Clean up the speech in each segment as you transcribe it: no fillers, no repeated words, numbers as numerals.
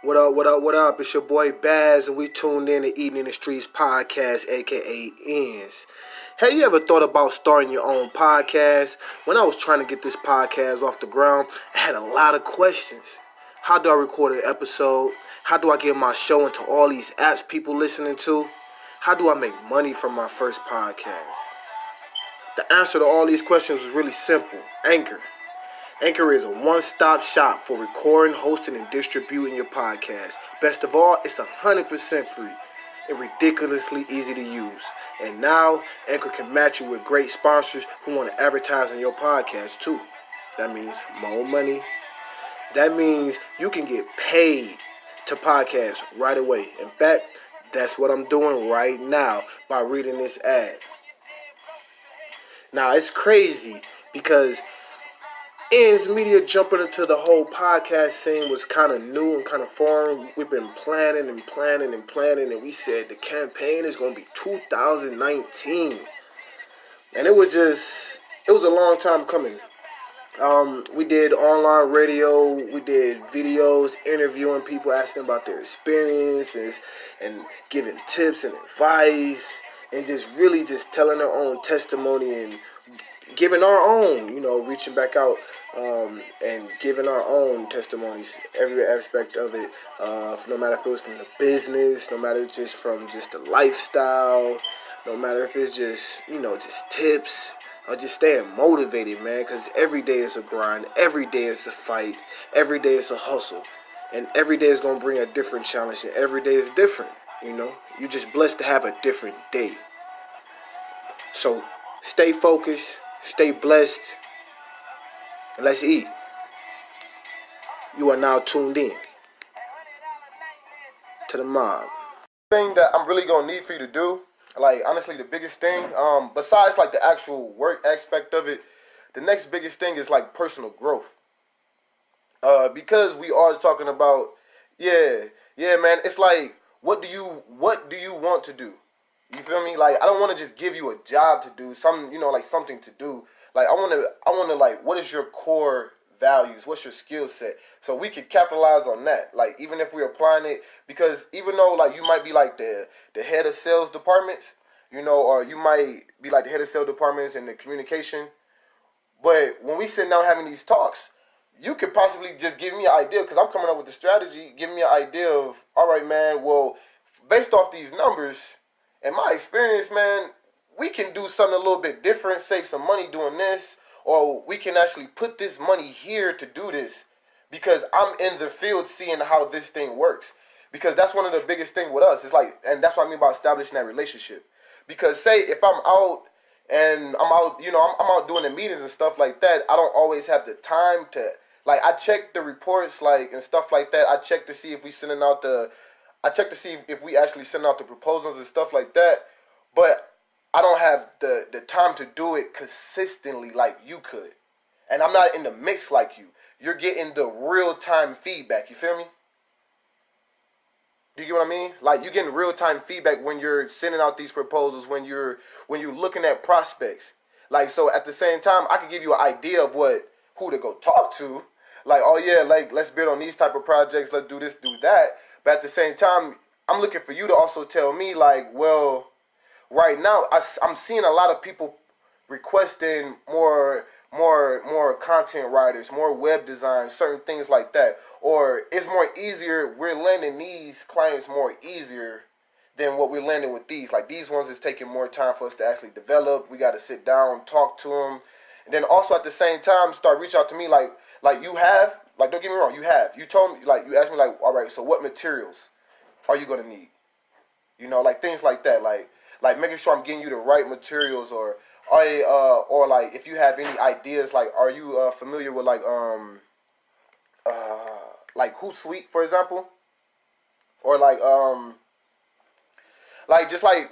What up, what up, what up? It's your boy Bazz, and we tuned in to Eating in the Streets podcast, aka Ends. Have you ever thought about starting your own podcast? When I was trying to get this podcast off the ground, I had a lot of questions. How do I record an episode? How do I get my show into all these apps people listening to? How do I make money from my first podcast? The answer to all these questions was really simple. Anchor. Anchor is a one-stop shop for recording, hosting, and distributing your podcast. Best of all, it's 100% free and ridiculously easy to use. And now, Anchor can match you with great sponsors who want to advertise on your podcast too. That means more money. That means you can get paid to podcast right away. In fact, that's what I'm doing right now by reading this ad. Now, it's crazy because Ends Media jumping into the whole podcast scene was kind of new and kind of foreign. We've been planning, and we said the campaign is going to be 2019. And it was a long time coming. We did online radio, we did videos, interviewing people, asking about their experiences, and giving tips and advice, and just really just telling their own testimony and giving our own, reaching back out and giving our own testimonies, every aspect of it, no matter if it was from the business, no matter just from just the lifestyle, no matter if it's just, just tips, or just staying motivated, man, because every day is a grind, every day is a fight, every day is a hustle, and every day is going to bring a different challenge, and every day is different, You're just blessed to have a different day. So stay focused, stay blessed, and let's eat. You are now tuned in to the mob. Thing that I'm really gonna need for you to do, like honestly, the biggest thing, besides like the actual work aspect of it, the next biggest thing is like personal growth. Because we are talking about, yeah, man. It's like, what do you want to do? You feel me? Like, I don't want to just give you a job to do, like something to do. Like, I want to like, what is your core values? What's your skill set? So we can capitalize on that. Like, even if we're applying it, because even though like you might be like the head of sales departments, or you might be like the head of sales departments in the communication, but when we sit down having these talks, you could possibly just give me an idea, because I'm coming up with the strategy. Give me an idea of, all right, man, well, based off these numbers, in my experience, man, we can do something a little bit different, save some money doing this, or we can actually put this money here to do this, because I'm in the field seeing how this thing works. Because that's one of the biggest things with us. It's like, and that's what I mean by establishing that relationship. Because say if I'm out and I'm out, I'm out doing the meetings and stuff like that, I don't always have the time to, like, I check the reports, like, and stuff like that. I check to see if I check to see if we actually send out the proposals and stuff like that, but I don't have the time to do it consistently like you could. And I'm not in the mix like you. You're getting the real-time feedback, you feel me? Do you get what I mean? Like, you're getting real-time feedback when you're sending out these proposals, when you're looking at prospects. Like, so at the same time, I can give you an idea of who to go talk to. Like, oh yeah, like, let's bid on these type of projects, let's do this, do that. But at the same time, I'm looking for you to also tell me, like, well, right now, I'm seeing a lot of people requesting more content writers, more web design, certain things like that. Or it's more easier, we're landing these clients more easier than what we're landing with these. Like, these ones is taking more time for us to actually develop. We got to sit down, talk to them. And then also at the same time, start reaching out to me like you have, like, don't get me wrong, you told me, like, you asked me, like, all right, so what materials are you going to need? Like, things like that, like making sure I'm getting you the right materials, or like, if you have any ideas, like, are you familiar with, like Hootsuite, for example? Or, just not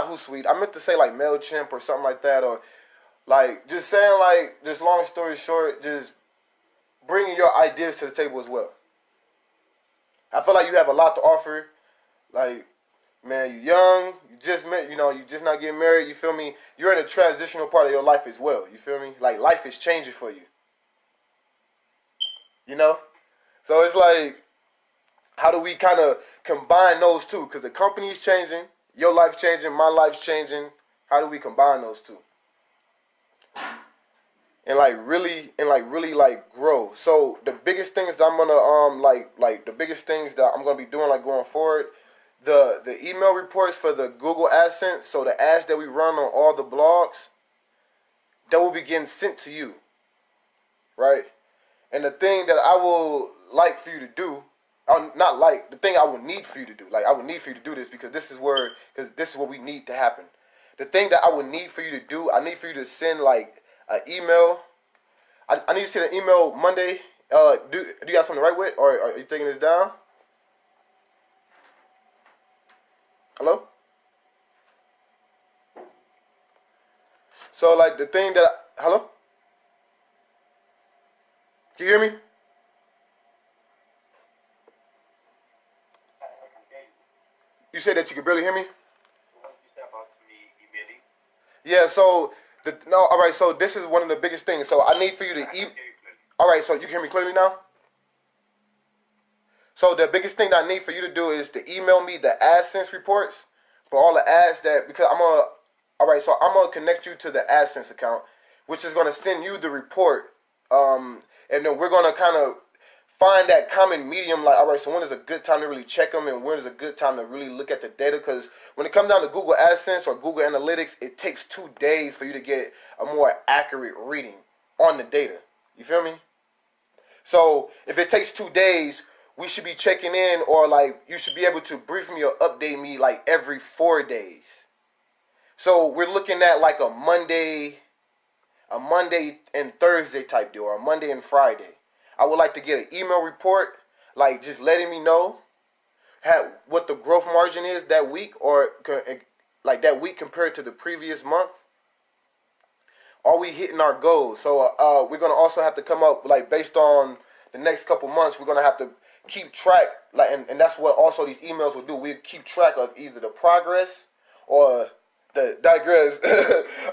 Hootsuite, I meant to say, like, MailChimp or something like that, or, like, just saying, like, just long story short, just bringing your ideas to the table as well. I feel like you have a lot to offer. Like, man, you're young, you just not getting married, you feel me? You're in a transitional part of your life as well, you feel me? Like, life is changing for you. So it's like, how do we kind of combine those two? Because the company's changing, your life's changing, my life's changing. How do we combine those two? And really like grow. So the biggest things that I'm gonna like the biggest things that I'm gonna be doing like going forward, the email reports for the Google AdSense, so the ads that we run on all the blogs, that will be getting sent to you, right? And the thing that I will like for you to do, not like, the thing I would need for you to do, like I would need for you to do this because this is what we need to happen. The thing that I would need for you to do, I need for you to send like an email. I need to send an email Monday. Do you have something to write with, or are you taking this down? Hello? So like the thing that hello? Can you hear me? You said that you could barely hear me? Yeah, so all right, so this is one of the biggest things. So I need for you to all right, so you can hear me clearly now? So the biggest thing that I need for you to do is to email me the AdSense reports for all the ads that, because all right, so I'm gonna connect you to the AdSense account, which is gonna send you the report, and then we're gonna kind of find that common medium. Like, all right, so when is a good time to really check them, and when is a good time to really look at the data? Because when it comes down to Google AdSense or Google Analytics, it takes 2 days for you to get a more accurate reading on the data. You feel me? So if it takes 2 days, we should be checking in, or like you should be able to brief me or update me like every 4 days. So we're looking at like a Monday and Thursday type deal, or a Monday and Friday. I would like to get an email report, like just letting me know what the growth margin is that week, or like that week compared to the previous month. Are we hitting our goals? So we're gonna also have to come up, like based on the next couple months, we're gonna have to keep track, like, and that's what also these emails will do. We keep track of either the progress or the digress.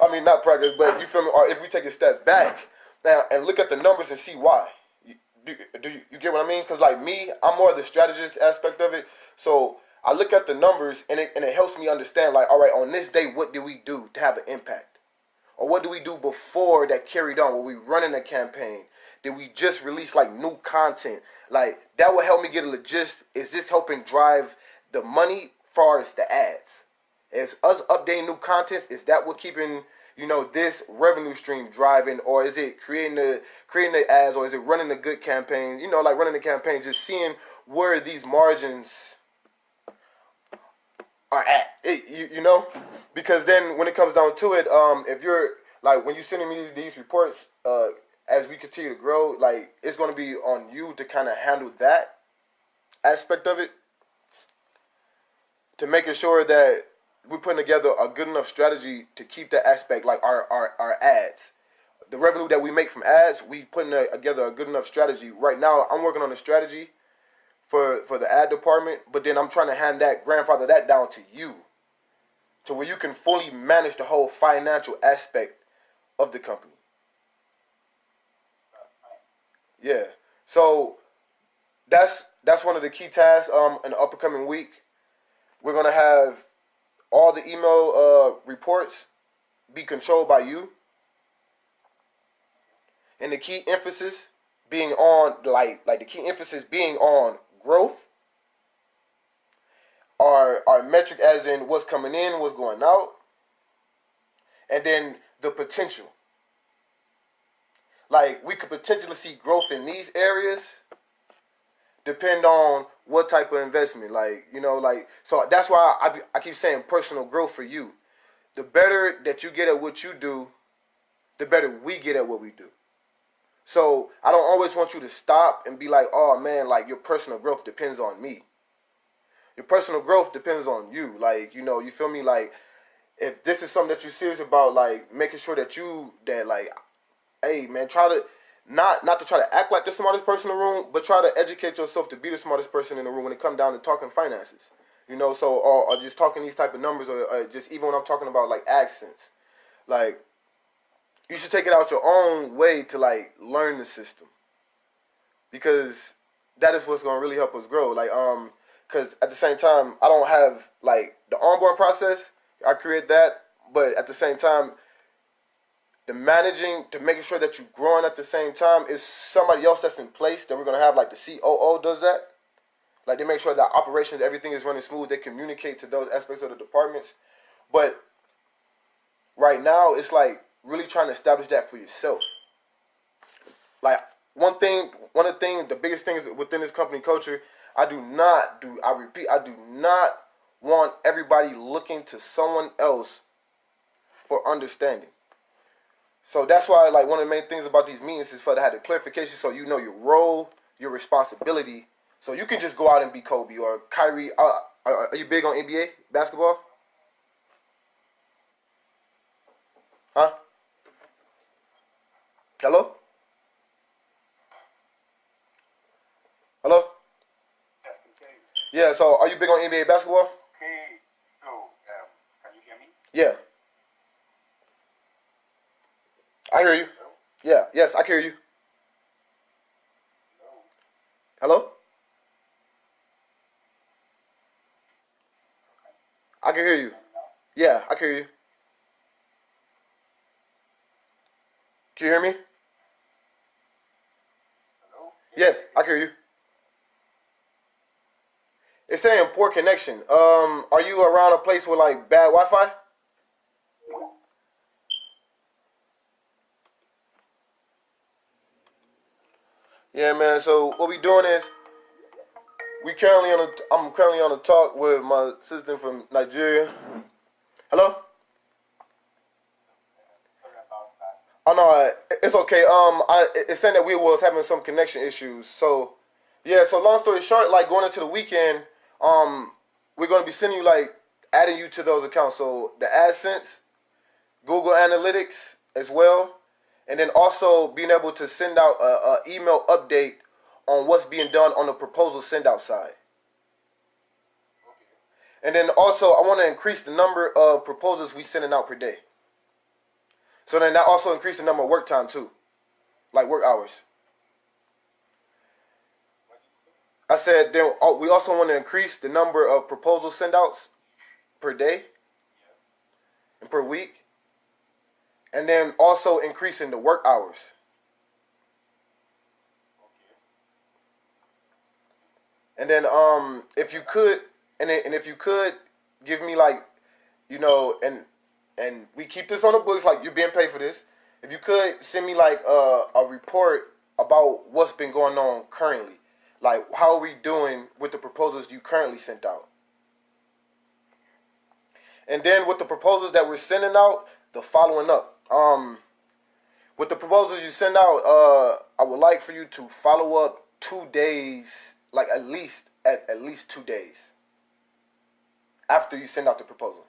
I mean, not progress, but you feel me? Or if we take a step back now and look at the numbers and see why. Do you get what I mean? Because like me, I'm more the strategist aspect of it. So I look at the numbers and it helps me understand, like, all right, on this day, what did we do to have an impact? Or what do we do before that carried on? Were we running a campaign? Did we just release like new content? Like that will help me get a gist. Is this helping drive the money far as the ads? Is us updating new contents, is that what keeping, this revenue stream driving, or is it creating the ads, or is it running a good campaign? Like running the campaign, just seeing where these margins are at. Because then when it comes down to it, if you're like when you're sending me these reports, as we continue to grow, like it's going to be on you to kind of handle that aspect of it, to making sure that we're putting together a good enough strategy to keep that aspect, like our ads. The revenue that we make from ads, we putting together a good enough strategy. Right now, I'm working on a strategy for the ad department, but then I'm trying to grandfather that down to you, to where you can fully manage the whole financial aspect of the company. Yeah. So that's one of the key tasks in the upcoming week. We're gonna have all the email reports be controlled by you, and the key emphasis being on growth. Our metric, as in what's coming in, what's going out, and then the potential. Like we could potentially see growth in these areas, depend on what type of investment. So that's why I keep saying personal growth for you. The better that you get at what you do, the better we get at what we do. So I don't always want you to stop and be like, oh man, like your personal growth depends on me. Your personal growth depends on you. Like, you feel me? Like, if this is something that you're serious about, like making sure that like, hey man, try to not to try to act like the smartest person in the room, but try to educate yourself to be the smartest person in the room when it comes down to talking finances. Or just talking these type of numbers, or just even when I'm talking about like accents. Like, you should take it out your own way to like learn the system, because that is what's gonna really help us grow. Like, because at the same time, I don't have like the onboarding process. I create that, but at the same time, the managing to making sure that you're growing at the same time is somebody else that's in place that we're gonna have. Like the COO does that. Like they make sure that operations, everything is running smooth. They communicate to those aspects of the departments. But right now, it's like really trying to establish that for yourself. Like one of the things, the biggest things within this company culture, I repeat, I do not want everybody looking to someone else for understanding. So that's why, like, one of the main things about these meetings is for to have the clarification, so you know your role, your responsibility, so you can just go out and be Kobe or Kyrie. Are you big on NBA basketball? Huh? Hello? Hello? Yeah. So, are you big on NBA basketball? Okay, so can you hear me? Yeah. I hear you. Hello? Yeah. Yes, I can hear you. Hello? Hello? I can hear you. Yeah, I can hear you. Can you hear me? Hello? Yes, I can hear you. It's saying poor connection. Are you around a place with like bad Wi-Fi? Yeah, man. So what we doing is I'm currently on a talk with my sister from Nigeria. Hello? Sorry about that. Oh no, it's okay. It's saying that we was having some connection issues. So, yeah. So long story short, like going into the weekend, um, we're gonna be sending you like adding you to those accounts. So the AdSense, Google Analytics as well, and then also being able to send out a email update on what's being done on the proposal send out side. Okay. And then also I want to increase the number of proposals we sending out per day. So then that also increase the number of work time too, like work hours. What did you say? I said then we also want to increase the number of proposal send outs per day Yes. and per week, and then also increasing the work hours. Okay. And then if you could, and if you could give me like, and we keep this on the books, like you're being paid for this. If you could send me like a report about what's been going on currently, like how are we doing with the proposals you currently sent out, and then with the proposals that we're sending out, the following up. With the proposals you send out, I would like for you to follow up 2 days, like at least 2 days after you send out the proposal.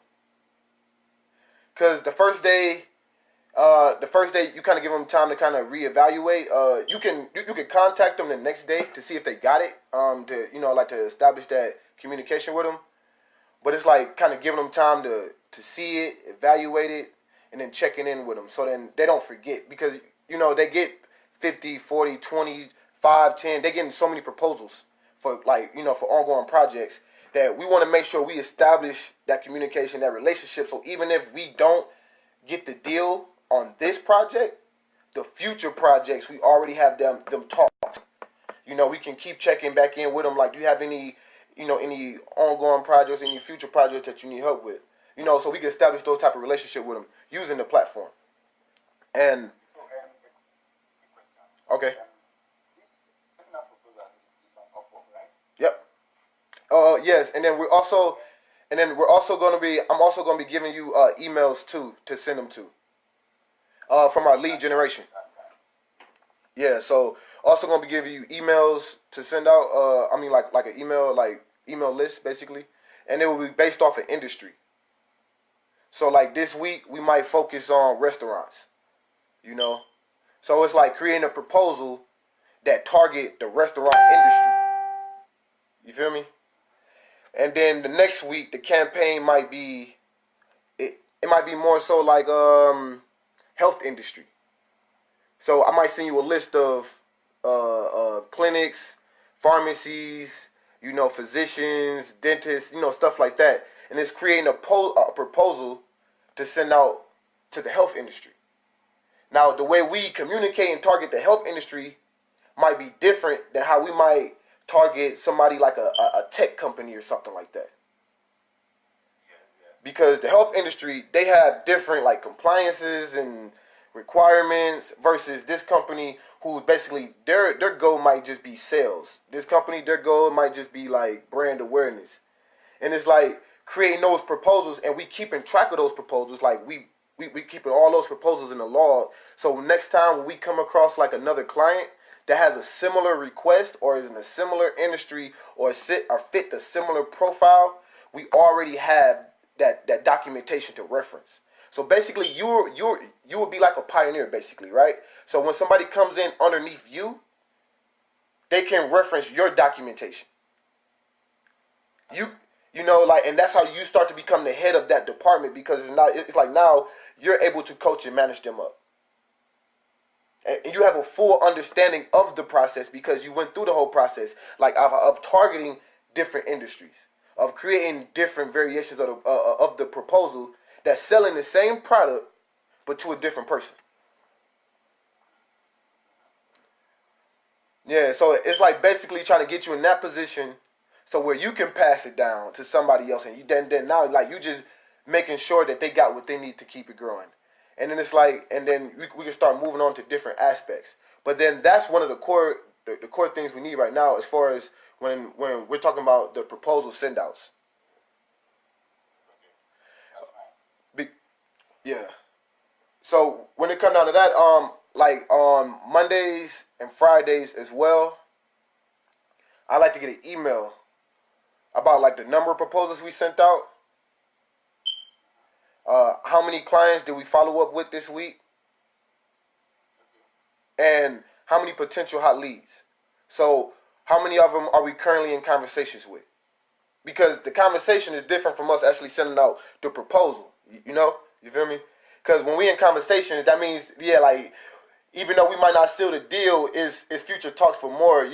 Because the first day you kind of give them time to kind of reevaluate. You can contact them the next day to see if they got it. Like to establish that communication with them. But it's like kind of giving them time to see it, evaluate it, and then checking in with them. So then they don't forget because they get 50, 40, 20, 5, 10. They're getting so many proposals for for ongoing projects that we want to make sure we establish that communication, that relationship. So even if we don't get the deal on this project, the future projects we already have them talks. We can keep checking back in with them. Like, do you have any ongoing projects, any future projects that you need help with? So we can establish those type of relationship with them using the platform. And So, a question. okay, This technical proposal is on Upwork, right? yep. Yes, and then I'm also gonna be giving you emails too to send them to from our lead generation. That's fine. Yeah, so also gonna be giving you emails to send out. Like an email list basically, and it will be based off of industry. So like this week we might focus on restaurants. You know, so it's like creating a proposal that target the restaurant industry. You feel me? And then the next week the campaign might be it might be more so like health industry. So I might send you a list of clinics, pharmacies, physicians, dentists, stuff like that. And it's creating a proposal to send out to the health industry. Now, the way we communicate and target the health industry might be different than how we might target somebody like a tech company or something like that. Because the health industry, they have different like compliances and requirements versus this company who basically their goal might just be sales. This company, their goal might just be like brand awareness. And it's like creating those proposals, and we keeping track of those proposals. Like we keeping all those proposals in the log. So next time when we come across like another client that has a similar request or is in a similar industry or fit a similar profile, we already have that documentation to reference. So basically, you would be like a pioneer, basically, right? So when somebody comes in underneath you, they can reference your documentation. And that's how you start to become the head of that department, because it's like now you're able to coach and manage them up. And you have a full understanding of the process because you went through the whole process, like of targeting different industries, of creating different variations of the proposal that's selling the same product but to a different person. Yeah, so it's like basically trying to get you in that position so where you can pass it down to somebody else, and you then now like you just making sure that they got what they need to keep it growing. And then it's like, and then we can start moving on to different aspects. But then that's one of the core things we need right now as far as when we're talking about the proposal send outs. Yeah. So when it comes down to that, like on Mondays and Fridays as well, I like to get an email about like the number of proposals we sent out. How many clients did we follow up with this week? And how many potential hot leads? So how many of them are we currently in conversations with? Because the conversation is different from us actually sending out the proposal. You feel me? Because when we in conversations, that means, yeah, like, even though we might not seal the deal, is future talks for more,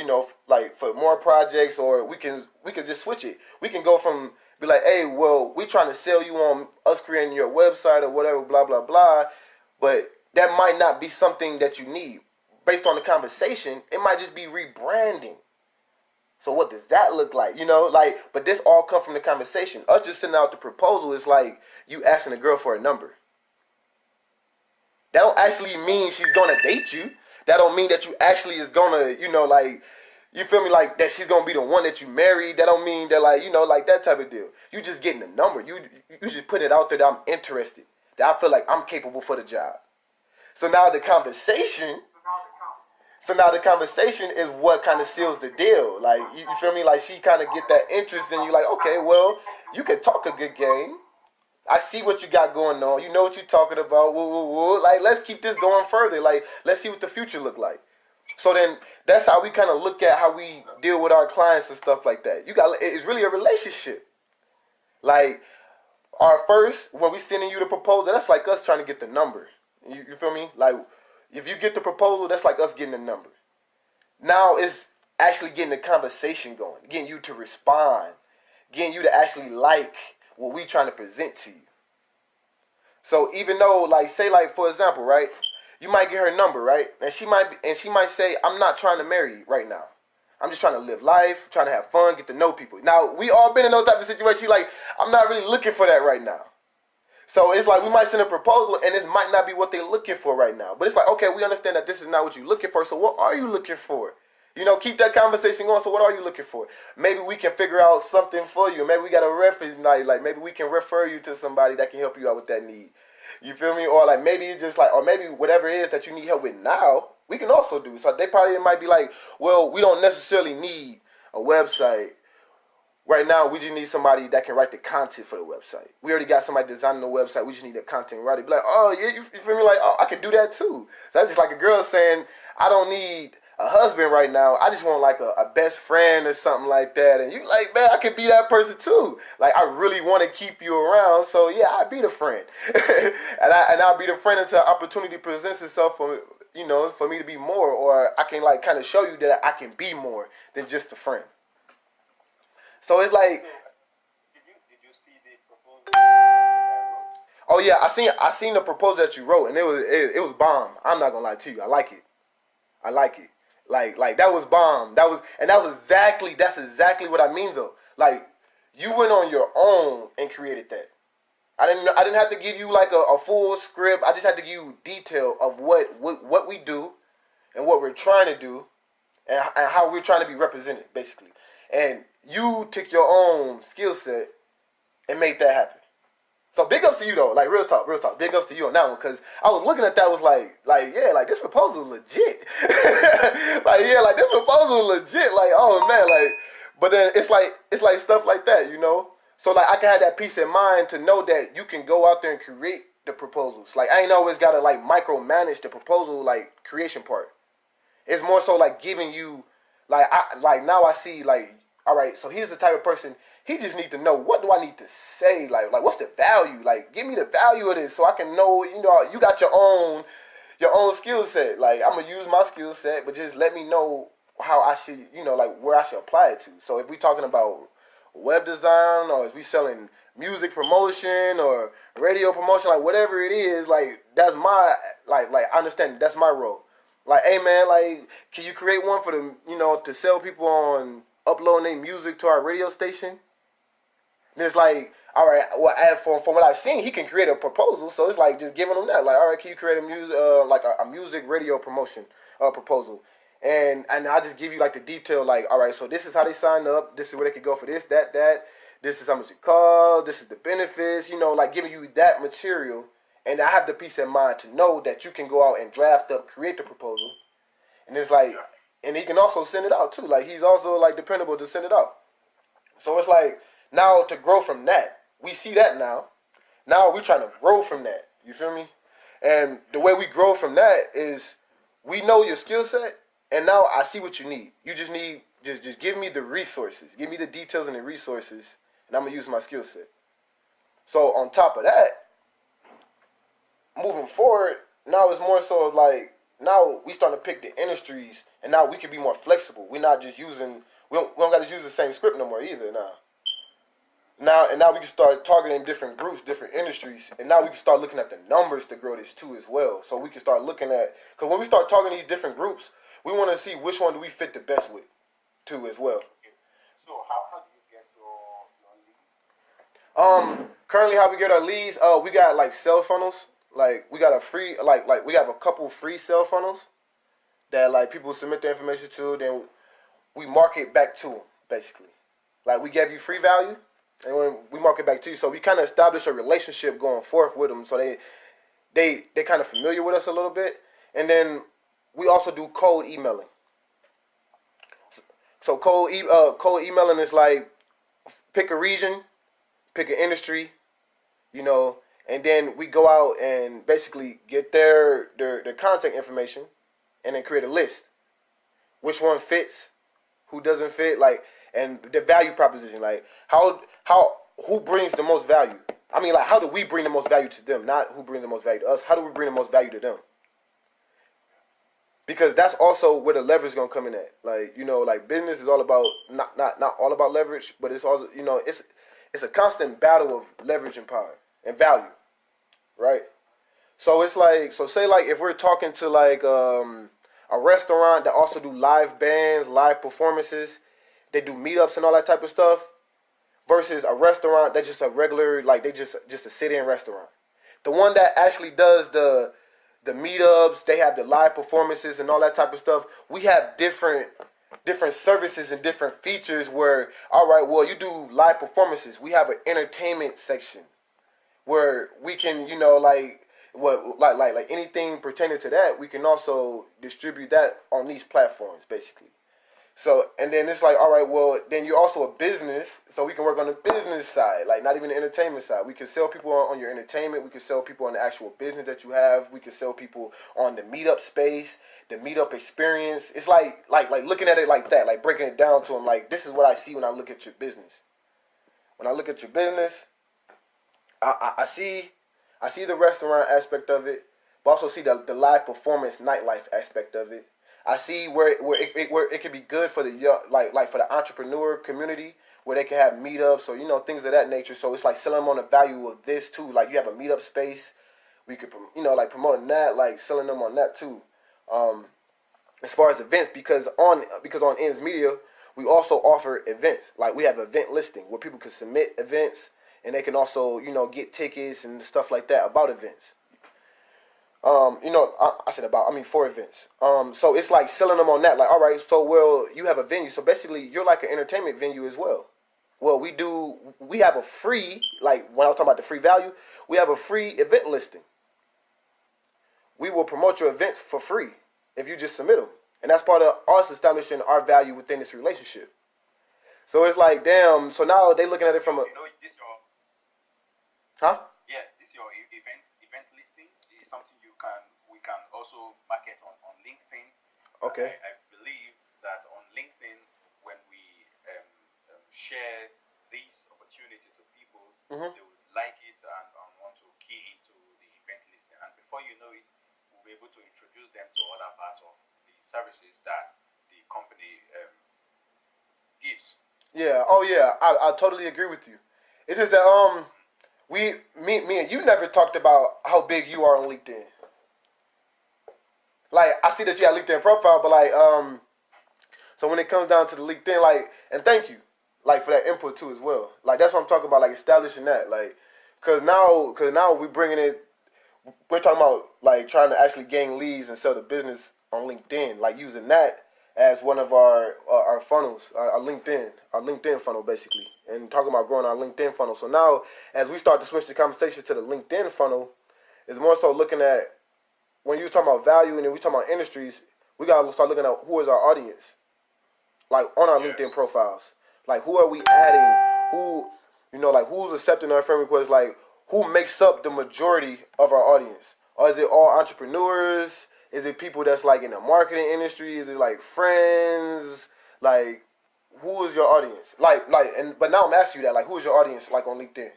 like for more projects, or we can just switch it. We can go from be like, hey, well, we trying to sell you on us creating your website or whatever, blah, blah, blah. But that might not be something that you need. Based on the conversation, it might just be rebranding. So what does that look like? But this all come from the conversation. Us just sending out the proposal is like you asking a girl for a number. That don't actually mean she's gonna date you. That don't mean that you actually is gonna, you feel me, like that she's gonna be the one that you marry. That don't mean that, like that type of deal. You just getting a number. You just putting it out there that I'm interested. That I feel like I'm capable for the job. So now the conversation is what kind of seals the deal. Like, you feel me? Like, she kind of get that interest in you. Like, okay, well, you can talk a good game. I see what you got going on. You know what you're talking about. Woo, woo, woo. Like, let's keep this going further. Like, let's see what the future look like. So then that's how we kind of look at how we deal with our clients and stuff like that. It's really a relationship. Like, when we sending you the proposal, that's like us trying to get the number. You feel me? Like, if you get the proposal, that's like us getting the number. Now it's actually getting the conversation going, getting you to respond, getting you to actually like what we trying to present to you. So even though, like, say, like, for example, right, you might get her number, right, and she might say, I'm not trying to marry you right now. I'm just trying to live life, trying to have fun, get to know people. Now, we all been in those type of situations. Like, I'm not really looking for that right now. So it's like we might send a proposal and it might not be what they're looking for right now. But it's like, okay, we understand that this is not what you're looking for. So what are you looking for? Keep that conversation going. So what are you looking for? Maybe we can figure out something for you. Maybe we got a reference night. Like, maybe we can refer you to somebody that can help you out with that need. You feel me? Or like maybe it's just like, or maybe whatever it is that you need help with now, we can also do. So they probably might be like, well, we don't necessarily need a website. Right now, we just need somebody that can write the content for the website. We already got somebody designing the website. We just need the content writer. Be like, oh, yeah, you feel me? Like, oh, I can do that too. So that's just like a girl saying, I don't need a husband right now. I just want like a best friend or something like that. And you like, man, I could be that person too. Like, I really want to keep you around. So yeah, I'll be the friend. and I'll be the friend until opportunity presents itself for for me to be more, or I can like kind of show you that I can be more than just a friend. So it's like, So, did you see the proposal that I wrote? oh yeah, I seen the proposal that you wrote, and it was bomb. I'm not gonna lie to you, I like it. I like it. Like that was bomb. That's exactly what I mean though. Like you went on your own and created that. I didn't have to give you like a full script. I just had to give you detail of what we do and what we're trying to do and how we're trying to be represented basically. And you took your own skill set and made that happen. So big ups to you though, like real talk, real talk. Big ups to you on that one, cause I was looking at that, was like yeah, like this proposal is legit. Like yeah, like this proposal is legit. Like oh man, like, but then it's like stuff like that, you know. So like I can have that peace of mind to know that you can go out there and create the proposals. Like I ain't always gotta like micromanage the proposal like creation part. It's more so like giving you, like now I see like, all right, so he's the type of person, he just needs to know, what do I need to say, like what's the value, like give me the value of this so I can know, you got your own skill set. Like I'm gonna use my skill set, but just let me know how I should, like where I should apply it to. So if we talking about web design, or if we selling music promotion or radio promotion, like whatever it is, like that's my, like I understand that's my role. Like, hey man, like, can you create one for the, to sell people on uploading their music to our radio station? And it's like, all right, well, from what I've seen, he can create a proposal. So it's like just giving them that, like, all right, can you create a music, like a music radio promotion proposal? And I just give you like the detail, like, all right, so this is how they sign up. This is where they could go for this, that. This is how much it costs. This is the benefits. Like giving you that material. And I have the peace of mind to know that you can go out and draft up, create the proposal. And it's like, and he can also send it out too. Like he's also like dependable to send it out. So it's like now to grow from that, we see that now. Now we're trying to grow from that. You feel me? And the way we grow from that is we know your skill set, and now I see what you need. You just need just give me the resources, give me the details and the resources, and I'm gonna use my skill set. So on top of that, moving forward, now it's more so like now we starting to pick the industries, and now we can be more flexible. We're not just using we don't got to use the same script no more either now. Now we can start targeting different groups, different industries, and now we can start looking at the numbers to grow this too as well. So we can start looking at, because when we start targeting these different groups, we want to see which one do we fit the best with too as well. Okay. So how do you get your leads? Currently how we get our leads, we got like sell funnels. Like we got a free, like we have a couple free sell funnels that like people submit their information to, then we market back to them basically. Like we give you free value, and when we market back to you, so we kind of establish a relationship going forth with them, so they kind of familiar with us a little bit, and then we also do cold emailing. So cold emailing is like pick a region, pick an industry, and then we go out and basically get their contact information, and then create a list. Which one fits, who doesn't fit, like, and the value proposition, like who brings the most value. I mean, like, how do we bring the most value to them? Not who brings the most value to us. How do we bring the most value to them? Because that's also where the leverage is gonna come in at. Like, like business is all about not all about leverage, but it's also, it's a constant battle of leverage and power and value, right? So it's like, so say like if we're talking to like a restaurant that also do live bands, live performances, they do meetups and all that type of stuff, versus a restaurant that's just a regular, like they just a sit-in restaurant. The one that actually does the meetups, they have the live performances and all that type of stuff. We have different services and different features where, all right, well, you do live performances. We have an entertainment section where we can, like anything pertaining to that, we can also distribute that on these platforms, basically. So, and then it's like, all right, well, then you're also a business, so we can work on the business side, like not even the entertainment side. We can sell people on your entertainment. We can sell people on the actual business that you have. We can sell people on the meetup space, the meetup experience. It's like looking at it like that, like breaking it down to them. Like, this is what I see when I look at your business. When I look at your business, I see the restaurant aspect of it, but also see the live performance nightlife aspect of it. I see where it can be good for the young, like for the entrepreneur community, where they can have meetups or things of that nature. So it's like selling them on the value of this too. Like you have a meetup space, we could like promoting that, like selling them on that too. Um, as far as events, because on Ends Media we also offer events. Like we have event listing where people can submit events and they can also get tickets and stuff like that about events. I said about, I mean for events. So it's like selling them on that. Like, all right, so well, you have a venue, so basically you're like an entertainment venue as well. Well, we have a free, like when I was talking about the free value, we have a free event listing. We will promote your events for free if you just submit them, and that's part of us establishing our value within this relationship. So it's like, damn. So now they looking at it from a, This your huh? this your event listing is something we can also market on LinkedIn. Okay. I believe that on LinkedIn, when we share this opportunity to people, Mhm. they would like it and want to key into the event listing. And before you know it, we'll be able to introduce them to other parts of the services that the company gives. Yeah. Oh yeah. I totally agree with you. It's just that me and you never talked about how big you are on LinkedIn. Like I see that you have LinkedIn profile, but like so when it comes down to the LinkedIn, like, and thank you, like for that input too as well. Like that's what I'm talking about, like establishing that, like, cause now we bringing it. We're talking about like trying to actually gain leads and sell the business on LinkedIn, like using that as one of our funnels, our LinkedIn funnel basically, and talking about growing our LinkedIn funnel. So now as we start to switch the conversation to the LinkedIn funnel, it's more so looking at when you talking about value and then we talking about industries, we gotta start looking at who is our audience, like on our LinkedIn profiles, like who are we adding, who, like who's accepting our friend requests, like who makes up the majority of our audience, or is it all entrepreneurs? Is it people that's like in the marketing industry? Is it like friends? Like who is your audience? But now I'm asking you that, like who is your audience like on LinkedIn?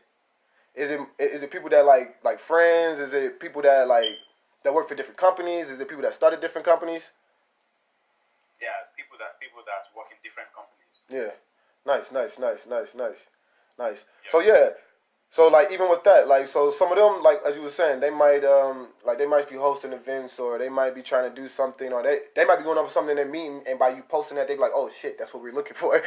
Is it people that like friends? Is it people that like that work for different companies? Is it people that started different companies? Yeah, people that work in different companies. Yeah. Nice. Yeah. So yeah. So like even with that, like so some of them, like as you were saying, they might like they might be hosting events or they might be trying to do something or they might be going over something in their meeting and by you posting that they be like, oh shit, that's what we're looking for.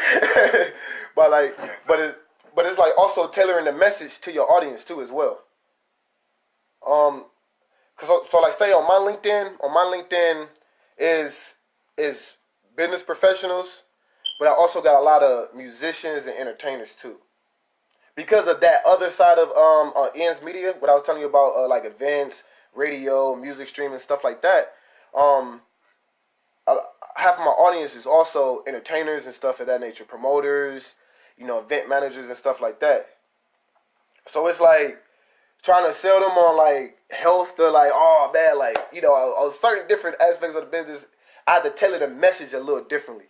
But like Yeah, exactly. but it's like also tailoring the message to your audience too as well. Um so like say on my LinkedIn is business professionals, but I also got a lot of musicians and entertainers too. Because of that other side of Ian's Media, what I was telling you about, like events, radio, music streaming, stuff like that. Um, uh, Half of my audience is also entertainers and stuff of that nature, promoters, event managers and stuff like that. So it's like trying to sell them on like health. They're like, oh man, like on certain different aspects of the business, I had to tailor the message a little differently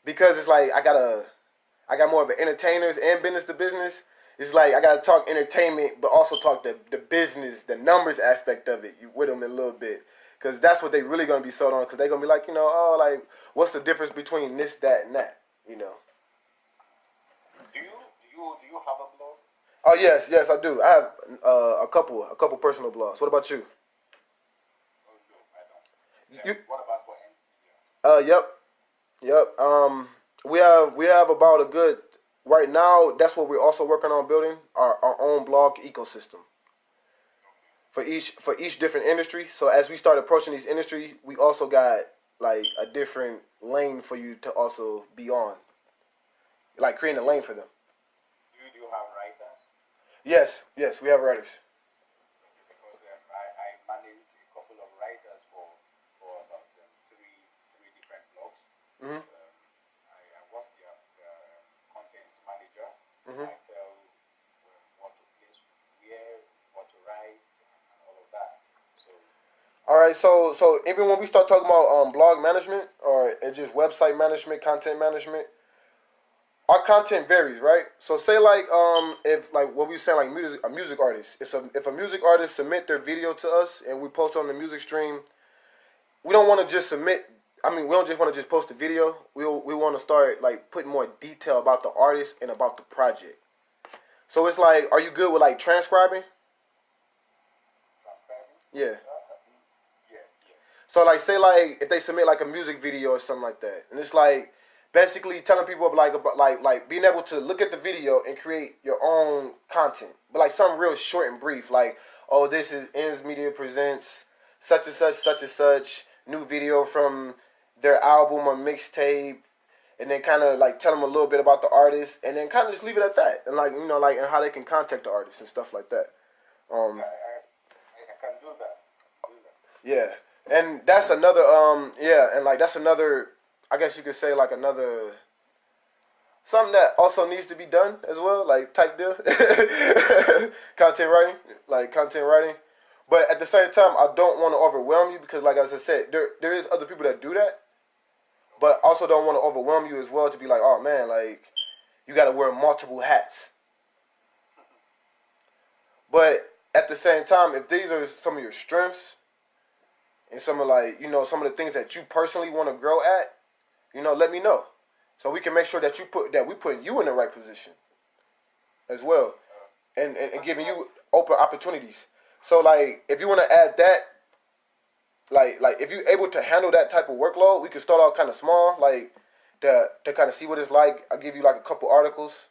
because it's like I got more of an entertainers and business to business. It's like I gotta talk entertainment, but also talk the business, the numbers aspect of it with them a little bit, because that's what they really gonna be sold on. Because they gonna be like, oh, like what's the difference between this, that, and that, Do you have a blog? Oh yes, I do. I have a couple personal blogs. What about you? Oh no, I don't. You What about for ends media? Yep. We have about a good right now. That's what we're also working on building our own blog ecosystem for each different industry. So as we start approaching these industries, we also got like a different lane for you to also be on, like creating a lane for them. Do you have writers? Yes, we have writers. Because I manage a couple of writers for about three different blogs. Mhm. I was their content manager. Mhm. I tell what to place where, what to write, and all of that. So All right. So even when we start talking about blog management or just website management, content management, our content varies, right? So say like if like what we say like music artist, if a music artist submit their video to us and we post on the music stream, we don't want to just submit. I mean, we don't just want to just post a video. We want to start like putting more detail about the artist and about the project. So it's like, are you good with like transcribing? Yeah. Yes, yes. So like say like if they submit like a music video or something like that, and it's like basically telling people like about like being able to look at the video and create your own content, but like something real short and brief, like oh this is Ends Media presents such and such new video from their album or mixtape, and then kind of like tell them a little bit about the artist, and then kind of just leave it at that, and like like and how they can contact the artist and stuff like that. I can do that. Yeah, and that's another and like that's another, I guess you could say like another something that also needs to be done as well, like type deal. Content writing. But at the same time, I don't want to overwhelm you because, like as I said, there is other people that do that, but also don't want to overwhelm you as well to be like, oh man, like you got to wear multiple hats. But at the same time, if these are some of your strengths and some of like some of the things that you personally want to grow at, let me know so we can make sure that we put you in the right position as well, and giving you open opportunities. So like if you want to add that, like if you're able to handle that type of workload, we can start out kind of small, like to kind of see what it's like. I'll give you like a couple articles,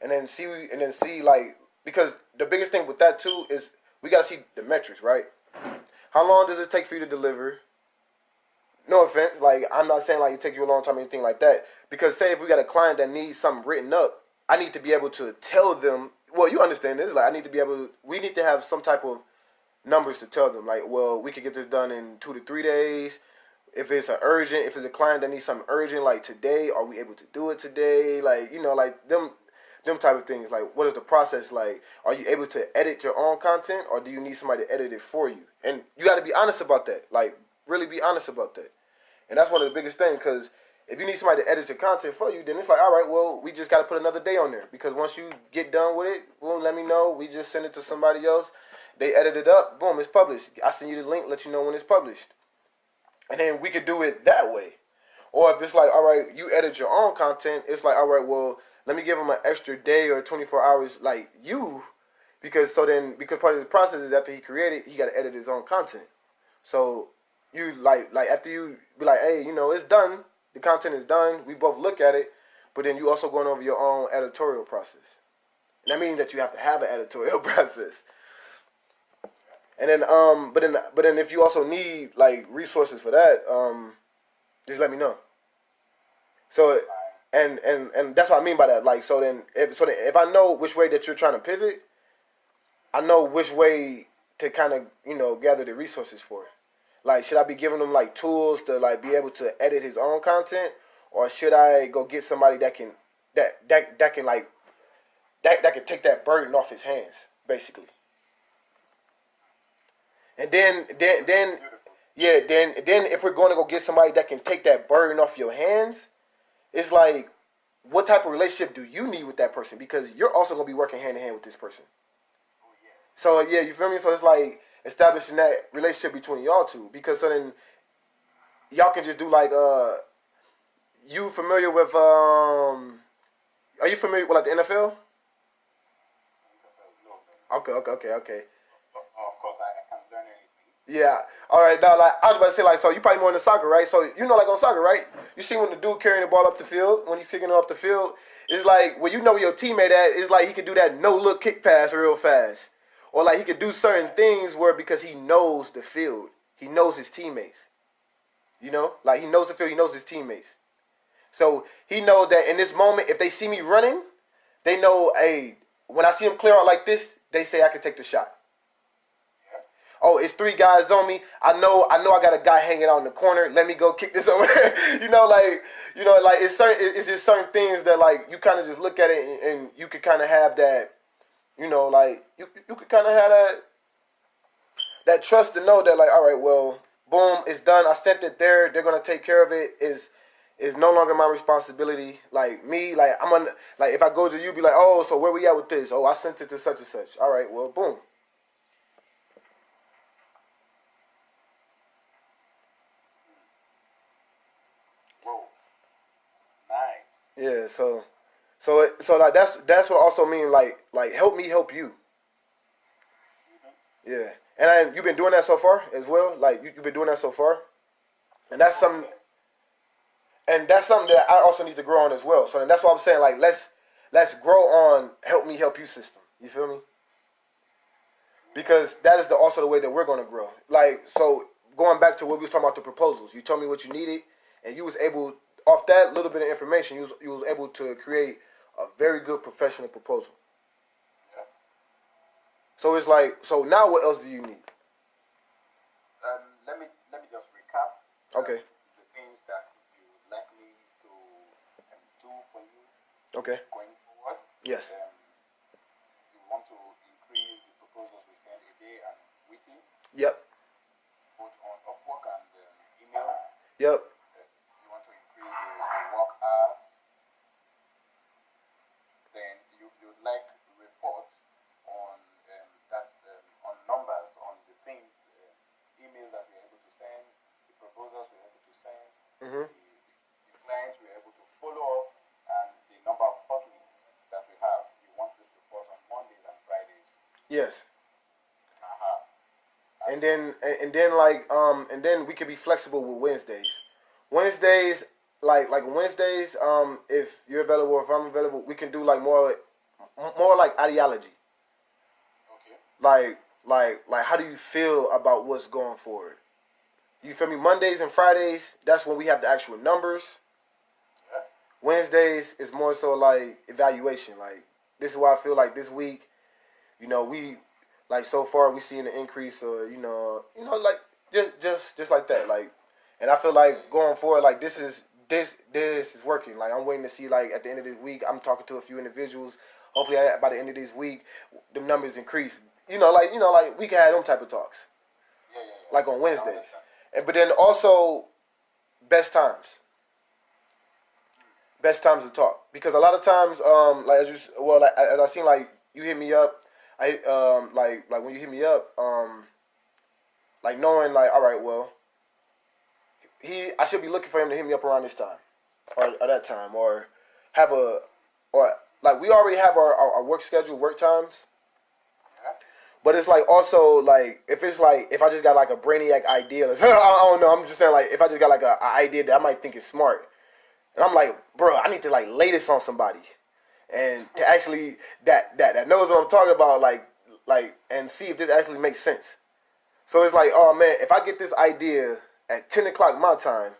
and then see like, because the biggest thing with that too is we gotta see the metrics, right? How long does it take for you to deliver? No offense, like I'm not saying like it take you a long time or anything like that. Because say if we got a client that needs something written up, I need to be able to tell them. Well, you understand this. Like we need to have some type of numbers to tell them. Like, well, we could get this done in 2 to 3 days. If it's a client that needs something urgent, like today, are we able to do it today? Like, like them type of things. Like, what is the process like? Are you able to edit your own content, or do you need somebody to edit it for you? And you got to be honest about that. Like, really be honest about that. And that's one of the biggest things, because if you need somebody to edit your content for you, then it's like, all right, well, we just got to put another day on there. Because once you get done with it, well, let me know. We just send it to somebody else. They edit it up. Boom, it's published. I send you the link, let you know when it's published. And then we could do it that way. Or if it's like, all right, you edit your own content, it's like, all right, well, let me give them an extra day or 24 hours like you. Because part of the process is after he created, he got to edit his own content. So you like after you be like, hey, it's done. The content is done. We both look at it, but then you also going over your own editorial process. And that means that you have to have an editorial process. And then but then if you also need like resources for that, just let me know. So and that's what I mean by that. Like if I know which way that you're trying to pivot, I know which way to kind of gather the resources for it. Like, should I be giving him like tools to like be able to edit his own content, or should I go get somebody that can take that burden off his hands, basically? And then if we're going to go get somebody that can take that burden off your hands, it's like, what type of relationship do you need with that person? Because you're also going to be working hand in hand with this person. So yeah, you feel me? So it's like establishing that relationship between y'all two, because so then y'all can just do like you familiar with are you familiar with like the NFL? Okay. Of course, I can learn anything. Yeah. All right. Now, like I was about to say, like, so you probably more into soccer, right? So like on soccer, right? You see when the dude carrying the ball up the field, when he's kicking it up the field, it's like when where your teammate at, it's like he can do that no look kick pass real fast. Or like he could do certain things where because he knows the field, he knows his teammates. Like he knows the field, he knows his teammates. So he knows that in this moment, if they see me running, they know, hey, when I see him clear out like this, they say I can take the shot. Oh, it's 3 guys on me. I know I got a guy hanging out in the corner. Let me go kick this over there. Like it's just certain things that like you kind of just look at it and you could kind of have that. Like you could kind of have that trust to know that like, all right, well, boom, it's done. I sent it there. They're gonna take care of it. Is It's no longer my responsibility. Like me, like I'm on. Like if I go to you, be like, oh, so where we at with this? Oh, I sent it to such and such. All right, well, boom. Whoa, nice. Yeah. So like that's what also mean like help me help you. Yeah. And you've been doing that so far as well. Like you've been doing that so far, and that's something. And that's something that I also need to grow on as well. So that's what I'm saying. Like let's grow on help me help you system. You feel me? Because that is also the way that we're gonna grow. Like so, going back to what we was talking about the proposals. You told me what you needed, and you was able off that little bit of information, you was able to create a very good professional proposal. Yeah. So it's like so now what else do you need? Let me just recap. Okay. The things that you would like me to do for you Okay. going forward. Yes. You want to increase the proposals we send a day and weekly, Yep. both on Upwork and email. Yep. You want to increase the work hours. Then you'd like reports on on numbers, on the things, emails that we're able to send, the proposals we're able to send, Mhm. the clients we're able to follow up, and the number of hot leads that we have. You want this report on Mondays and Fridays. Yes. Uh-huh. And then we can be flexible with Wednesdays. Wednesdays like Wednesdays if you're available or if I'm available we can do like more like ideology. Okay. Like how do you feel about what's going forward? You feel me? Mondays and Fridays, that's when we have the actual numbers. Yeah. Wednesdays is more so like evaluation. Like this is why I feel like this week, we like so far we seeing an increase or like just like that. Like and I feel like going forward like this is working. Like I'm waiting to see like at the end of this week I'm talking to a few individuals. Hopefully by the end of this week the numbers increase. Like we can have them type of talks. Yeah. Like on Wednesdays. But then also best times. Best times to talk because a lot of times like as I seen like you hit me up like when you hit me up like knowing like all right well I should be looking for him to hit me up around this time or that time or have or like we already have our work schedule work times. But it's like also like if I just got like a brainiac idea, I don't know. I'm just saying like if I just got like a idea that I might think is smart, and I'm like, bro, I need to like lay this on somebody, and to actually that knows what I'm talking about, like and see if this actually makes sense. So it's like, oh man, if I get this idea at 10 o'clock my time,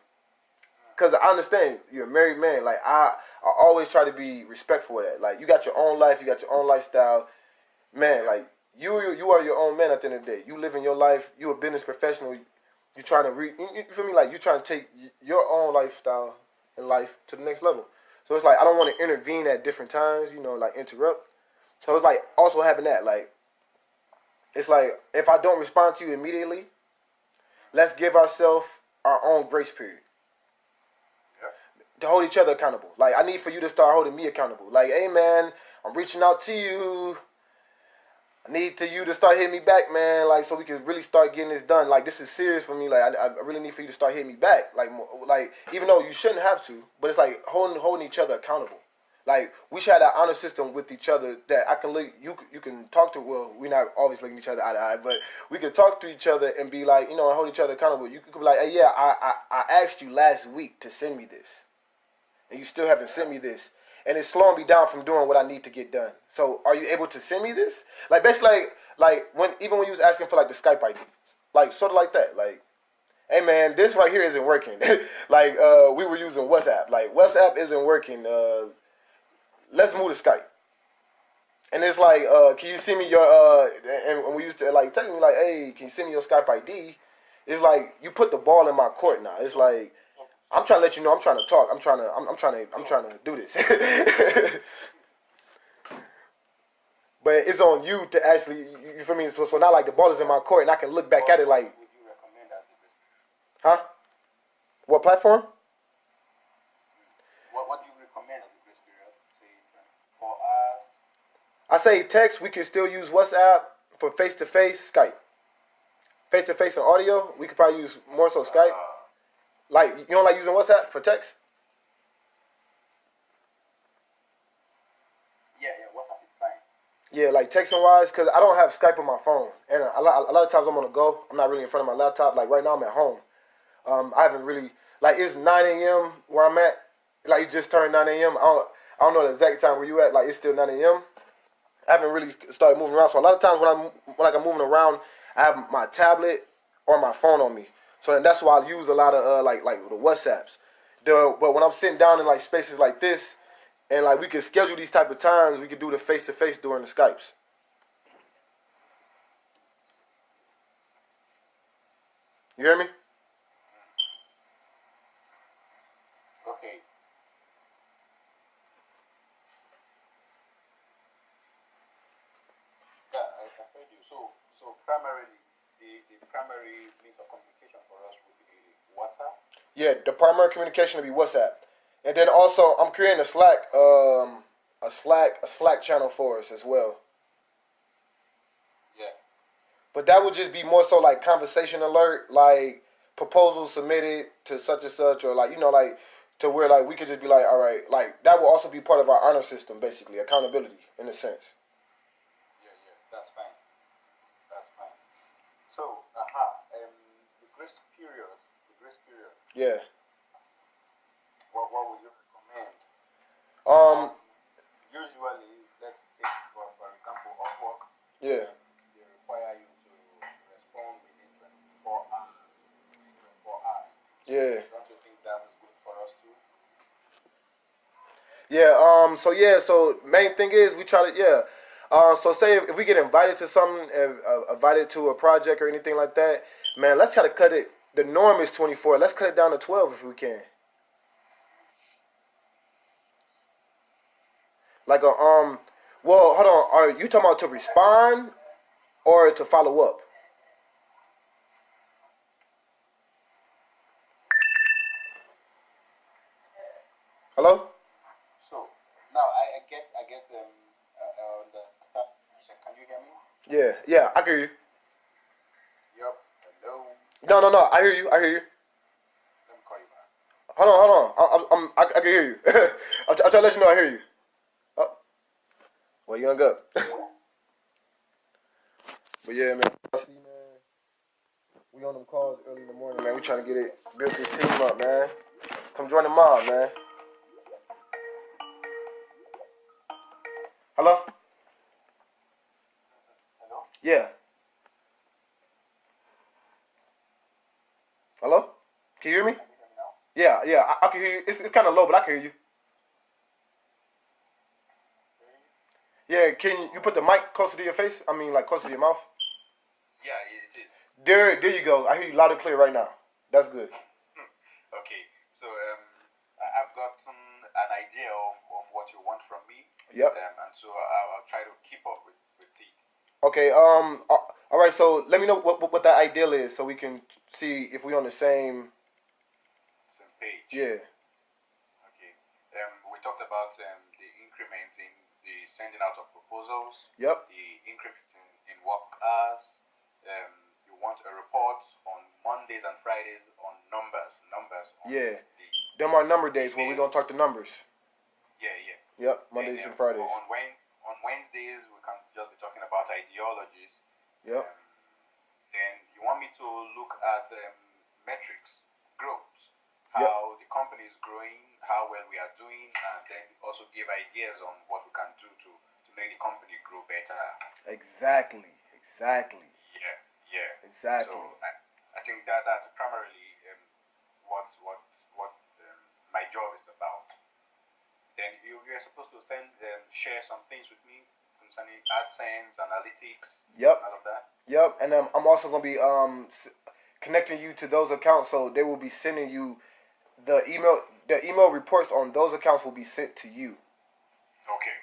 because I understand you're a married man, like I always try to be respectful of that. Like you got your own life, you got your own lifestyle, man. Like. You are your own man at the end of the day. You living your life. You a business professional. You trying to you feel me? Like you trying to take your own lifestyle and life to the next level. So it's like I don't want to intervene at different times. Like interrupt. So it's like also having that. Like it's like if I don't respond to you immediately, let's give ourselves our own grace period to hold each other accountable. Like I need for you to start holding me accountable. Like, hey man, I'm reaching out to you. I need you to start hitting me back, man. Like, so we can really start getting this done. Like, this is serious for me. Like, I really need for you to start hitting me back. Like, even though you shouldn't have to, but it's like holding each other accountable. Like, we should have that honor system with each other that I can look. You can talk to. Well, we're not always looking each other eye to eye, but we can talk to each other and be like, and hold each other accountable. You could be like, hey, yeah, I asked you last week to send me this, and you still haven't sent me this. And it's slowing me down from doing what I need to get done. So are you able to send me this? Like basically like when you was asking for like the Skype ID. Like sort of like that. Like, hey man, this right here isn't working. Like we were using WhatsApp. Like WhatsApp isn't working. Let's move to Skype. And it's like, can you send me your and we used to like telling me like, hey, can you send me your Skype ID? It's like you put the ball in my court now. It's like I'm trying to let you know I'm trying to talk. I'm trying to do this. But it's on you to actually, you feel me? So now like the ball is in my court and I can look back at it like, huh? What platform? recommend as a grace period? Say 24 hours. I say text. We can still use WhatsApp for face-to-face Skype. Face-to-face and audio. We could probably use more so Skype. Like, you don't like using WhatsApp for text? Yeah, WhatsApp is fine. Yeah, like texting wise, because I don't have Skype on my phone. And a lot of times I'm on the go. I'm not really in front of my laptop. Like right now I'm at home. I haven't really, like it's 9 a.m. where I'm at. Like it just turned 9 a.m. I don't know the exact time where you at. Like it's still 9 a.m. I haven't really started moving around. So a lot of times when I'm moving around, I have my tablet or my phone on me. So then that's why I use a lot of like the WhatsApps. But when I'm sitting down in like spaces like this, and like we can schedule these type of times, we could do the face to face during the Skypes. You hear me? Okay. Yeah, I heard you. So primarily, the primary means of communication for us would be WhatsApp. Yeah, the primary communication will be WhatsApp, and then also I'm creating a Slack channel for us as well. Yeah. But that would just be more so like conversation alert, like proposals submitted to such and such, or like like to where like we could just be like, all right, like that will also be part of our honor system, basically accountability in a sense. Yeah, that's fine. That's fine. So, the grace period, Yeah. what would you recommend? Um. Usually, let's take for example, Upwork. Yeah. They require you to respond within 24 hours. Within 24 hours. Yeah. Don't you think that is good for us too? Yeah. So main thing is we try to so say if we get invited to something, invited to a project or anything like that, man, let's try to cut it. The norm is 24. Let's cut it down to 12 if we can. Like well, hold on. Are you talking about to respond or to follow up? Hello? So now I get the start. Can you hear me? Yeah, I can hear you. Yup. Hello. No, I hear you. Let me call you back. Hold on. I can hear you. I'm trying to let you know I hear you. Oh, well, you hung up. But yeah, man. See, man. We on them calls early in the morning, man. We trying to build this team up, man. Come join the mob, man. Hello? Hello. Yeah. Hello? Can you hear me? Can you hear me now? Yeah, I can hear you. It's kind of low, but I can hear you. Yeah, can you put the mic closer to your face? I mean, like closer to your mouth. Yeah, it is. There you go. I hear you loud and clear right now. That's good. Okay, so I've gotten an idea of what you want from me. Yep. And so I'll try to keep up with it. Okay. All right. So let me know what that ideal is, so we can see if we on the same. Same page. Yeah. Okay. We talked about the incrementing, the sending out of proposals. Yep. The increment in work hours. You want a report on Mondays and Fridays on numbers. On Yeah. Them are number days where we're gonna talk to numbers. Yeah. Yep. Mondays and Fridays. On Wednesdays we can just be talking about ideologies. Yep. Then you want me to look at metrics, growth, Yep. how the company is growing, how well we are doing, and then also give ideas on what we can do to make the company grow better. Exactly. Yeah. Exactly. So I think that's primarily what my job is about. Then you're supposed to share some things with me concerning AdSense, analytics, Yep. all of that. Yep. And I'm also gonna be connecting you to those accounts, so they will be sending you the email. The email reports on those accounts will be sent to you. Okay.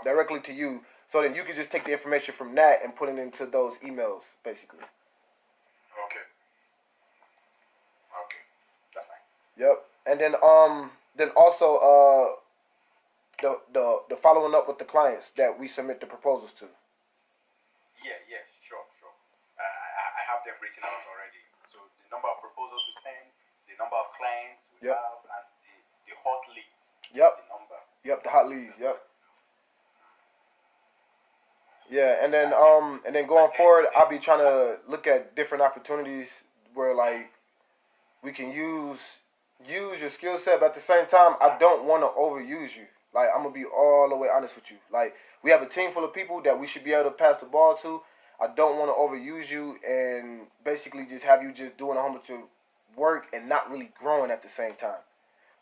Directly to you, so then you can just take the information from that and put it into those emails, basically. Okay. That's fine. Yep. And then also the following up with the clients that we submit the proposals to. Yeah, sure. I have them written out already. So the number of proposals we send, the number of clients we Yep. have, and the hot leads. Yep. The number. Yep, the hot leads. Yep. Yeah, and then going forward, I'll be trying to look at different opportunities where like we can use your skill set, but at the same time, I don't want to overuse you. Like I'm gonna be all the way honest with you. Like we have a team full of people that we should be able to pass the ball to. I don't want to overuse you and basically just have you just doing a whole bunch of work and not really growing at the same time.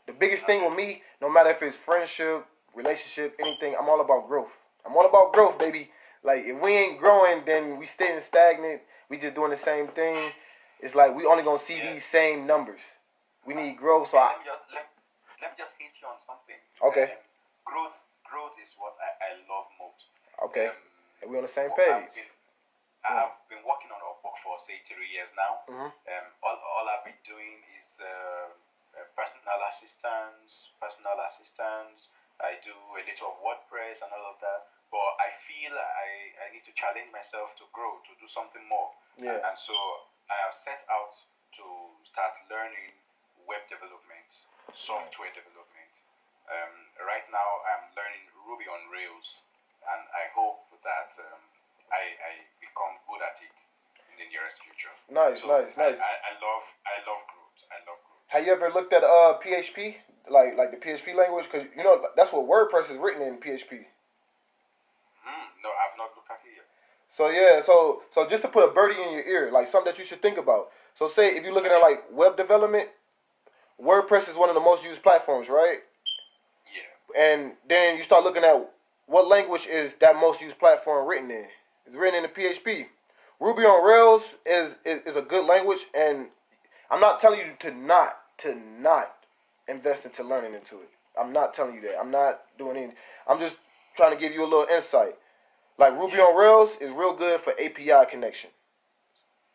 The biggest thing with me, no matter if it's friendship, relationship, anything, I'm all about growth. I'm all about growth, baby. Like if we ain't growing, then we staying stagnant. We just doing the same thing. It's like we only gonna see these same numbers. We need growth. So let me just hit you on something. Okay. Growth is what I love most. Okay. We on the same page. I've been working on Upwork for say 3 years now. Mm-hmm. All I've been doing is personal assistance. I do a little of WordPress and all of that. But I feel I need to challenge myself to grow, to do something more. Yeah. And so I have set out to start learning web development, software development. Right now I'm learning Ruby on Rails, and I hope that I become good at it in the nearest future. Nice. I love growth. Have you ever looked at PHP, like the PHP language? Because you know that's what WordPress is written in PHP. No, I've not looked at it yet. So yeah, so just to put a birdie in your ear, like something that you should think about. So say if you're looking at like web development, WordPress is one of the most used platforms, right? Yeah. And then you start looking at what language is that most used platform written in. It's written in the PHP. Ruby on Rails is a good language, and I'm not telling you to not invest into learning into it. I'm not telling you that. I'm not doing anything. I'm just trying to give you a little insight. Like Ruby on Rails is real good for API connection.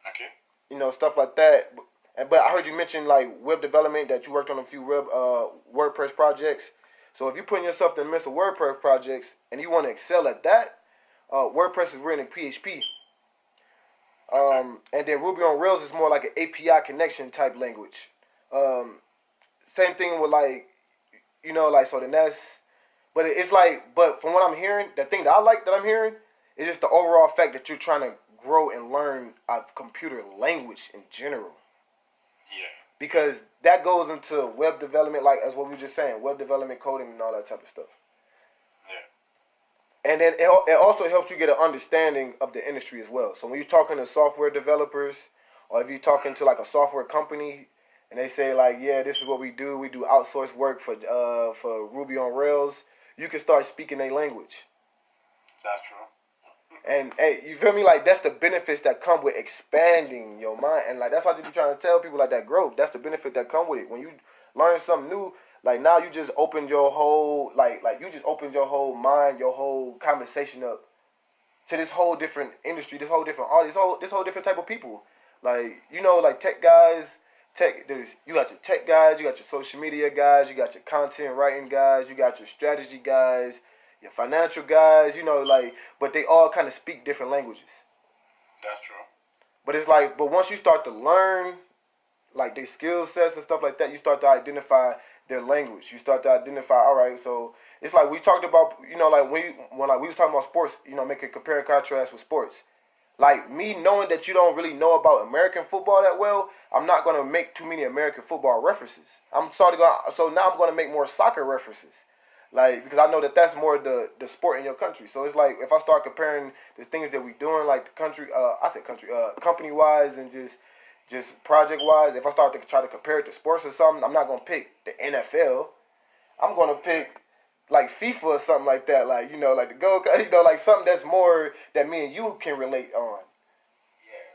Okay. You know, stuff like that. But I heard you mention like web development, that you worked on a few WordPress projects. So if you're putting yourself in the midst of WordPress projects and you want to excel at that, WordPress is written in PHP. And then Ruby on Rails is more like an API connection type language. Same thing with like, you know, like, so then that's, but it's like, but from what I'm hearing, the thing that I like that I'm hearing is just the overall fact that you're trying to grow and learn a computer language in general. Yeah. Because that goes into web development, like as what we were just saying, web development, coding, and all that type of stuff. Yeah. And then it also helps you get an understanding of the industry as well. So when you're talking to software developers, or if you're talking to like a software company, and they say like, yeah, this is what we do outsourced work for Ruby on Rails, you can start speaking their language. That's true. And hey, you feel me? Like that's the benefits that come with expanding your mind, and like that's why I be trying to tell people like that growth. That's the benefit that come with it. When you learn something new, like now you just opened your whole like you just opened your whole mind, your whole conversation up to this whole different industry, this whole different audience, this whole different type of people. Like you know, like tech guys. You got your tech guys, you got your social media guys, you got your content writing guys, you got your strategy guys, your financial guys, you know, like, but they all kind of speak different languages. That's true. But it's like, but once you start to learn, like, their skill sets and stuff like that, you start to identify their language. You start to identify, all right, so it's like we talked about, you know, like, when like we was talking about sports, you know, make a compare and contrast with sports. Like, me knowing that you don't really know about American football that well, I'm not going to make too many American football references. So now I'm going to make more soccer references. Like, because I know that that's more the sport in your country. So it's like, if I start comparing the things that we doing, like the country, company-wise and just project-wise, if I start to try to compare it to sports or something, I'm not going to pick the NFL. I'm going to pick like FIFA or something like that, like, you know, like the go, you know, like something that's more that me and you can relate on. Yeah,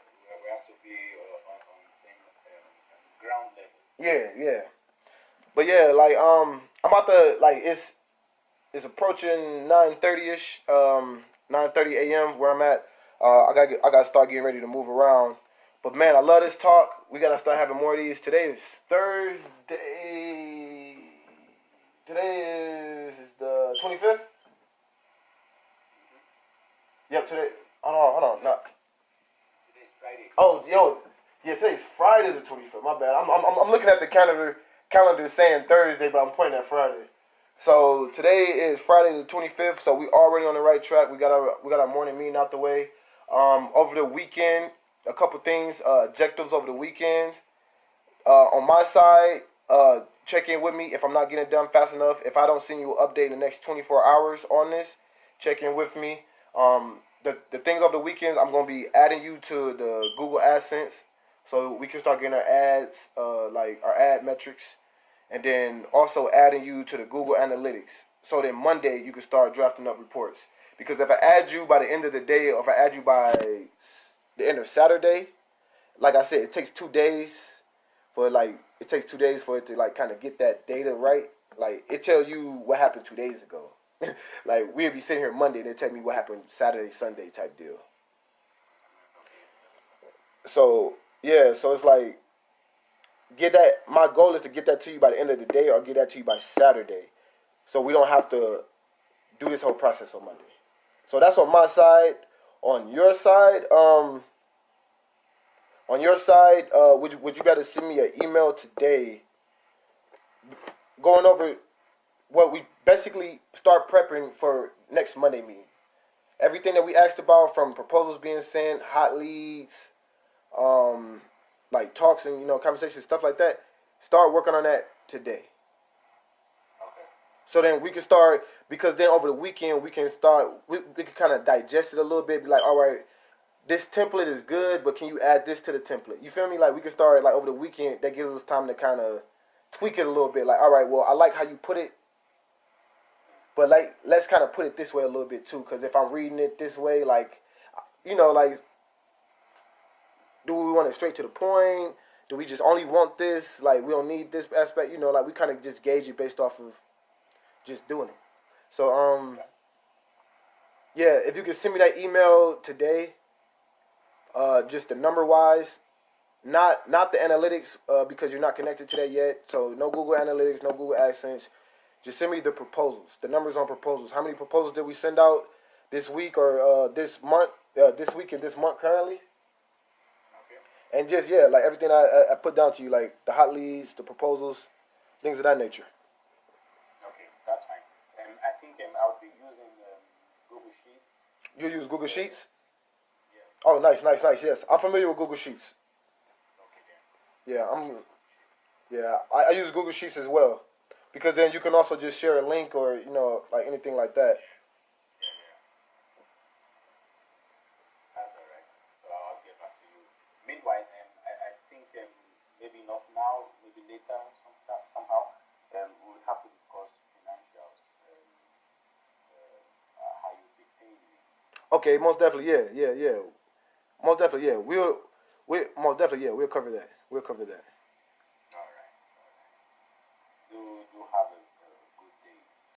we have to be on the same ground level. Yeah. But yeah, like I'm about to like it's approaching 9:30ish, 9:30 a.m. where I'm at. I gotta start getting ready to move around. But man, I love this talk. We gotta start having more of these. Today is Thursday. Today is the 25th? Yep, today. Hold on. No. Today's Friday. Oh, yo, yeah, today's Friday the 25th. My bad. I'm looking at the calendar saying Thursday, but I'm pointing at Friday. So today is Friday the 25th. So we already on the right track. We got our morning meeting out the way. Over the weekend, a couple things, objectives over the weekend. On my side, check in with me if I'm not getting it done fast enough. If I don't send you an update in the next 24 hours on this, check in with me. The things over the weekends, I'm going to be adding you to the Google AdSense so we can start getting our ads, like our ad metrics, and then also adding you to the Google Analytics. So then Monday you can start drafting up reports. Because if I add you by the end of the day, or if I add you by the end of Saturday, like I said, it takes 2 days for it to like kind of get that data right. Like it tells you what happened 2 days ago. Like we'll be sitting here Monday, they tell me what happened Saturday, Sunday type deal. So yeah, so it's like get that. My goal is to get that to you by the end of the day, or get that to you by Saturday, so we don't have to do this whole process on Monday. So that's on my side. On your side, would you better send me an email today, going over what we basically start prepping for next Monday meeting. Everything that we asked about, from proposals being sent, hot leads, like talks and conversations, stuff like that. Start working on that today. Okay. So then we can start, because then over the weekend we can start. We can kind of digest it a little bit. Be like, all right, this template is good, but can you add this to the template? You feel me? Like we can start like over the weekend. That gives us time to kind of tweak it a little bit. Like, all right, well, I like how you put it, but like let's kind of put it this way a little bit too. Because if I'm reading it this way, like, like, do we want it straight to the point? Do we just only want this? Like, we don't need this aspect. Like we kind of just gauge it based off of just doing it. So yeah, if you could send me that email today, just the number wise, not the analytics, because you're not connected to that yet. So no Google Analytics, no Google AdSense. Just send me the proposals, the numbers on proposals. How many proposals did we send out this week or this month? This week and this month currently. Okay. And just, yeah, like everything I put down to you, like the hot leads, the proposals, things of that nature. Okay, that's fine. I think I'll be using Google Sheets. You use Google Sheets? Yeah. Oh, nice. Yes, I'm familiar with Google Sheets. Okay, then. Yeah, I use Google Sheets as well, because then you can also just share a link or like anything like that. Yeah. That's all right. So I'll get back to you. Meanwhile, I think maybe not now, maybe later somehow, we'll have to discuss financials, how you'll be paying me. Okay, most definitely, yeah. Most definitely, yeah. We'll cover that. We'll cover that.